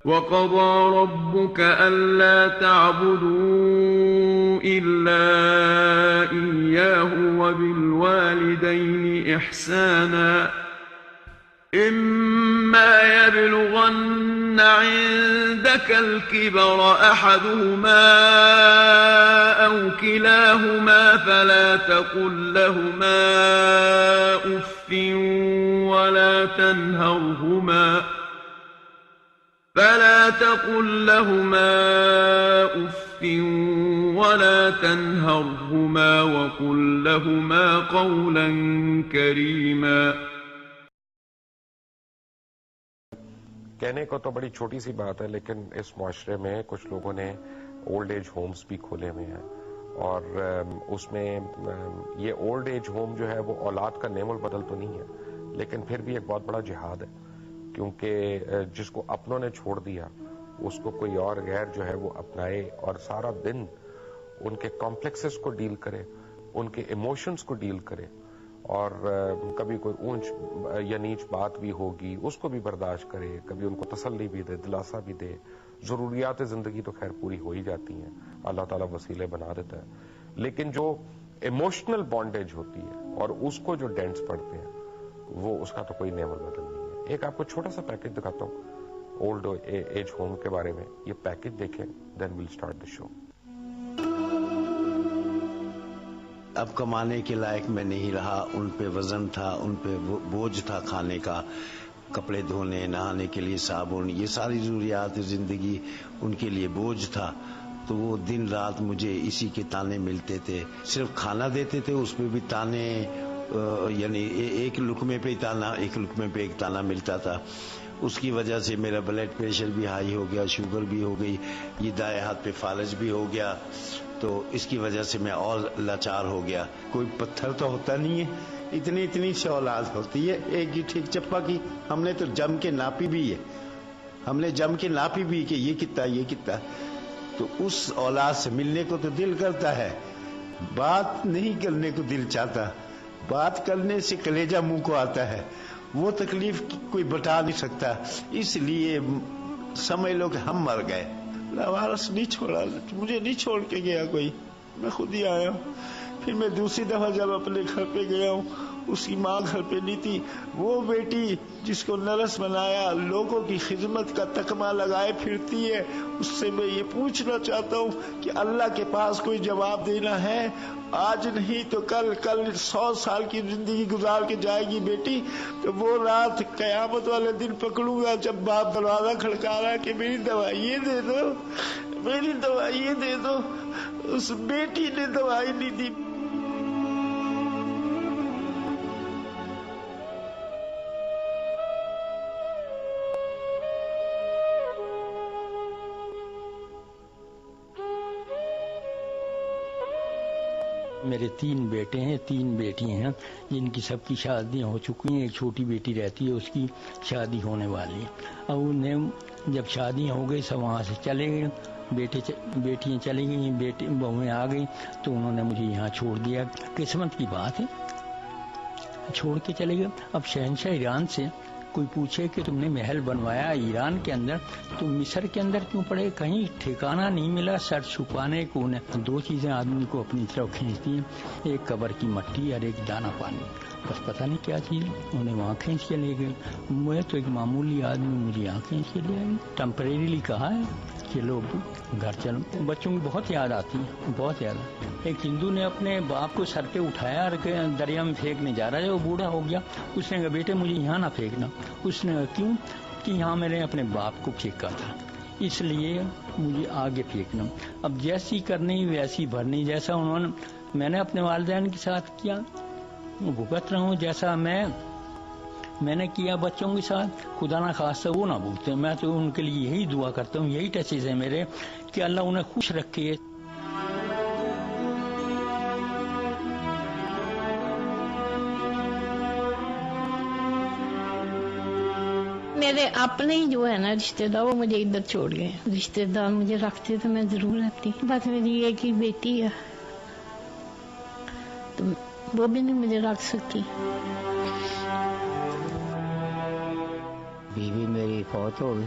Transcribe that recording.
وَقَضَى رَبُّكَ أَلَّا تَعْبُدُوا إِلَّا إِيَّاهُ وَبِالْوَالِدَيْنِ إِحْسَانًا إِمَّا يَبْلُغَنَّ عِندَكَ الْكِبَرَ أَحَدُهُمَا أَوْ كِلَاهُمَا فلا تقل لهما أف ولا تنهرهما وقل لهما قولا كريما. کہنے کو تو بڑی چھوٹی سی بات ہے، لیکن اس معاشرے میں کچھ لوگوں نے اولڈ ایج ہومز بھی کھولے ہوئے ہیں، اور اس میں یہ اولڈ ایج ہوم جو ہے وہ اولاد کا نعم البدل تو نہیں ہے، لیکن پھر بھی ایک بہت بڑا جہاد ہے، کیونکہ جس کو اپنوں نے چھوڑ دیا اس کو کوئی اور غیر جو ہے وہ اپنائے اور سارا دن ان کے کمپلیکسز کو ڈیل کرے، ان کے ایموشنز کو ڈیل کرے، اور کبھی کوئی اونچ یا نیچ بات بھی ہوگی اس کو بھی برداشت کرے، کبھی ان کو تسلی بھی دے، دلاسا بھی دے. ضروریات زندگی تو خیر پوری ہو ہی جاتی ہیں، اللہ تعالیٰ وسیلے بنا دیتا ہے، لیکن جو ایموشنل بانڈیج ہوتی ہے اور اس کو جو ڈینٹس پڑتے ہیں وہ اس کا تو کوئی نعم البدل نہیں ہے. ایک آپ کو چھوٹا سا پیکج دکھاتا ہوں اولڈ ایج ہوم کے بارے میں. یہ پیکج دیکھیں، دین ویل اسٹارٹ دی شو. اب کمانے کے لائق میں نہیں رہا، ان پہ وزن تھا، ان پہ بوجھ تھا کھانے کا، کپڑے دھونے، نہانے کے لیے صابن، یہ ساری ضروریات زندگی ان کے لیے بوجھ تھا. تو وہ دن رات مجھے اسی کے تانے ملتے تھے. صرف کھانا دیتے تھے اس پہ بھی تانے، یعنی ایک لقمے پہ ایک تانا ملتا تھا. اس کی وجہ سے میرا بلڈ پریشر بھی ہائی ہو گیا، شوگر بھی ہو گئی، یہ دائیں ہاتھ پہ فالج بھی ہو گیا. تو اس کی وجہ سے میں اور لاچار ہو گیا. کوئی پتھر تو ہوتا نہیں ہے، اتنی سی اولاد ہوتی ہے ایک گٹھی چپا کی. ہم نے تو جم کے ناپی بھی ہے، کہ یہ کتنا. تو اس اولاد سے ملنے کو تو دل کرتا ہے، بات نہیں کرنے کو دل چاہتا. بات کرنے سے کلیجہ منہ کو آتا ہے، وہ تکلیف کوئی بتا نہیں سکتا. اس لیے سمجھ لو کہ ہم مر گئے. لاوارث نہیں چھوڑا، مجھے نہیں چھوڑ کے گیا کوئی، میں خود ہی آیا ہوں. پھر میں دوسری دفعہ جب اپنے گھر پہ گیا ہوں، اس کی ماں گھر پہ نہیں تھی. وہ بیٹی جس کو نرس بنایا، لوگوں کی خدمت کا تکمہ لگائے پھرتی ہے، اس سے میں یہ پوچھنا چاہتا ہوں کہ اللہ کے پاس کوئی جواب دینا ہے؟ آج نہیں تو کل 100 سال کی زندگی گزار کے جائے گی بیٹی، تو وہ رات قیامت والے دن پکڑوں گا جب باپ دروازہ کھڑکا رہا کہ میری دوائیے دے دو. اس بیٹی نے دوائی نہیں دی. میرے 3 بیٹے ہیں، 3 بیٹیاں ہیں، جن کی سب کی شادیاں ہو چکی ہیں. ایک چھوٹی بیٹی رہتی ہے، اس کی شادی ہونے والی ہے. اب انہیں جب شادیاں ہو گئی سب وہاں سے چلے گئے، بیٹیاں چلی گئی، بہویں آ گئی، تو انہوں نے مجھے یہاں چھوڑ دیا. قسمت کی بات ہے، چھوڑ کے چلے گئے. اب شہنشاہ ایران سے کوئی پوچھے کہ تم نے محل بنوایا ایران کے اندر، تو مصر کے اندر کیوں پڑے؟ کہیں ٹھکانہ نہیں ملا سر چھپانے کو. 2 چیزیں آدمی کو اپنی طرف کھینچتی ہیں، ایک قبر کی مٹی اور ایک دانہ پانی. بس پتہ نہیں کیا چیز انہیں وہاں کھینچ کے لے گئے. میں تو ایک معمولی آدمی، مجھے یہاں کھینچ کے لے آئی. ٹیمپریریلی کہا ہے کہ لوگ گھر چلو. بچوں کی بہت یاد آتی ہے، بہت زیادہ. ایک ہندو نے اپنے باپ کو سر پہ اٹھایا اور دریا میں پھینکنے جا رہا ہے، وہ بوڑھا ہو گیا. اس نے کہا بیٹے مجھے یہاں نہ پھینکنا. اس نے کہا کیوں؟ کہ یہاں میں نے اپنے باپ کو پھینکا تھا، اس لیے مجھے آگے پھینکنا. اب جیسی کرنی ویسی بھرنی. جیسا میں نے اپنے والدین کے ساتھ کیا بھگت رہا ہوں، جیسا میں نے کیا بچوں کے ساتھ، خدا نہ خواستہ وہ نہ بھوگتے. میں تو ان کے لیے یہی دعا کرتا ہوں، یہی ٹچز ہے میرے کہ اللہ انہیں خوش رکھے. میرے اپنے ہی جو ہے نا رشتے دار، وہ مجھے ادھر چھوڑ گئے. رشتے دار مجھے رکھتے تو میں ضرور رہتی، بس میری ایک ہی بیٹی ہے تو وہ بھی نہیں مجھے رکھ سکی. بیوی میری فوت ہو گئی،